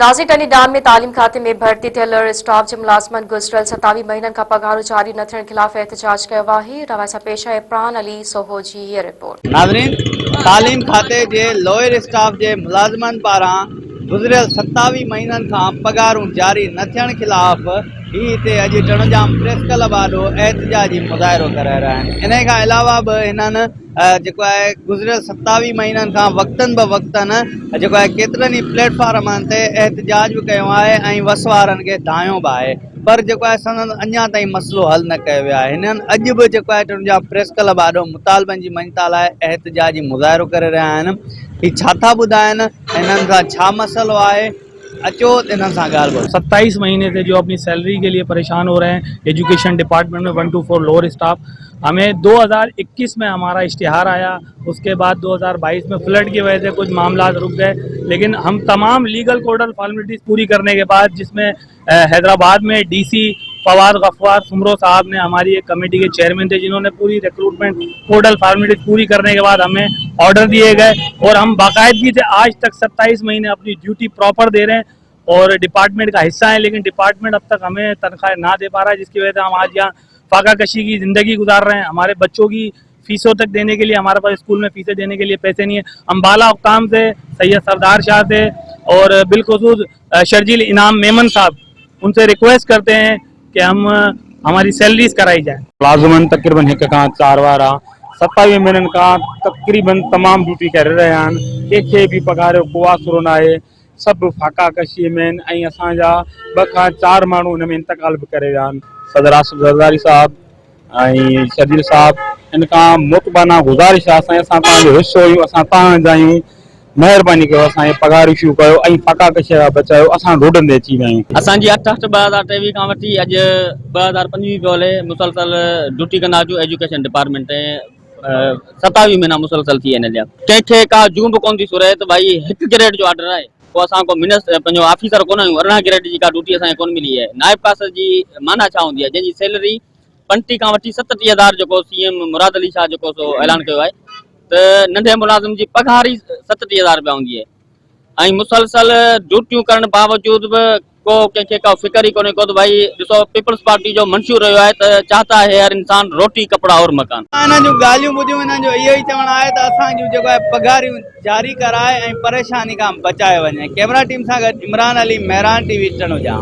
नाज़िर टनी डाम में तालीम खाते में भर्ती थियल स्टाफ जे मुलाज़िमनि गुज़िरियल 27 महीननि खां पघारूं जारी न थियण ख़िलाफ़ एहतजाज कयो आहे। रवा सां पेश आहे प्राण अली सोहो जी हीअ रिपोर्ट। नाज़रीन, तालीम खाते जे लोअर स्टाफ जे मुलाज़िमनि पारां गुज़िरियल 27 महीननि खां पघारूं जारी न थियण ख़िलाफ़ ही हिते अॼु टणजाम प्रेस क्लब आॾो एहतजाजी मुज़ाहिरो करे रहिया आहिनि। इन खां अलावा बि हिननि जेको आहे गुज़िरियल 27 महीननि खां वक़्तनि जेको आहे केतिरनि ई प्लेटफॉर्मनि ते एहतजाज बि कयो आहे ऐं वस वारनि खे दायो बि आहे, पर जेको आहे संदन अञा ताईं मसइलो हल न कयो वियो आहे। हिननि अॼु बि जेको आहे टणजाम प्रेस क्लब आॾो मुतालबनि जी मञता लाइ एहतजाजी मुज़ाहिरो करे रहिया आहिनि। ही छा था ॿुधाइनि, हिननि सां छा मसइलो आहे, अचो इन्हनि सां ॻाल्हि ॿोल। 27 महीने से जो अपनी सैलरी के लिए परेशान हो रहे हैं एजुकेशन डिपार्टमेंट में 124 लोअर स्टाफ। हमें 2021 में हमारा इश्तिहार आया, उसके बाद 2022 में फ्लड की वजह से कुछ मामला रुक गए, लेकिन हम तमाम लीगल कोडल फॉर्मेलिटीज पूरी करने के बाद, जिसमें हैदराबाद में डीसी फवाद गफ्फार सुमरो साहब ने हमारी एक कमेटी के चेयरमैन थे, जिन्होंने पूरी रिक्रूटमेंट कोडल फॉर्मेलिटीज पूरी करने के बाद हमें ऑर्डर दिए गए और हम बाकायदगी से आज तक 27 महीने अपनी ड्यूटी प्रॉपर दे रहे हैं और डिपार्टमेंट का हिस्सा है, लेकिन डिपार्टमेंट अब तक हमें तनख्वाह ना दे पा रहा है, जिसकी वजह से हम आज यहाँ फाका कशी की जिंदगी गुजार रहे हैं। हमारे बच्चों की फीसों तक देने के लिए हमारे पास स्कूल में फीसें देने के लिए पैसे नहीं है। हम बाला हुक्काम से सैयद सरदार शाह से और बिलखुसूस शर्जील इनाम मेमन साहब, उनसे रिक्वेस्ट करते हैं कि हमारी सैलरीज कराई जाए। मुलाज़िमन तकरीबन 1 खां 4 वारा 27 महीननि खां तकरीबन तमाम ड्यूटी करे रहिया आहिनि। कंहिंखे बि पघार जो को आसरो न आहे, सब फाका कशीअ में आहिनि ऐं असांजा 2 खां 4 माण्हू हिन में इंतकाल बि करे विया आहिनि। सदर आसिफ ज़रदारी साहब ऐं शर्जील साहब, इन खां मुतबाना गुज़ारिश आहे असां तव्हांजो हिसो आहियूं, असां तव्हांजा आहियूं, महिरबानी कयो असांखे पघार इशू कयो ऐं फाका कशीअ खां बचायो, असां रोडनि ते अची विया आहियूं। असांजी 8/8/2023 खां वठी अॼु 2025 खोले मुसलसल ड्यूटी कंदा आहियूं एजुकेशन डिपार्टमेंट ते। 27 महीना मुसलसल थी आहिनि अॼु। कंहिंखे का जूं बि कोन थी सूरत, भाई 1 ग्रेड जो ऑर्डर आहे, पोइ असां को पंहिंजो ऑफिसर कोन आहियूं। 18 ग्रेड जी का ड्यूटी असांखे कोन मिली आहे। नाइब कासर जी माना छा हूंदी आहे, जंहिंजी सैलरी 35 खां वठी 37,000 जेको सीएम मुराद अली शाह जेको सो ऐलान कयो आहे, त नंढे मुलाज़िम जी पघार ई 37,000 रुपया हूंदी आहे ऐं मुसलसल ड्यूटियूं करण बावजूद बि को कंहिंखे का फिकर ई कोन्हे को त भाई ॾिसो पीपल्स पार्टी जो मंशूर रहियो आहे त चाहता है हर इंसान रोटी कपड़ा और मकान। हिननि जूं ॻाल्हियूं ॿुधियूं, हिननि जो इहो ई चवणु आहे त असांजूं जेको आहे पघारियूं जारी कराए ऐं परेशानी खां बचाए वञे। कैमरा टीम सां गॾु इमरान अली, मेहरान टीवी टणजाम।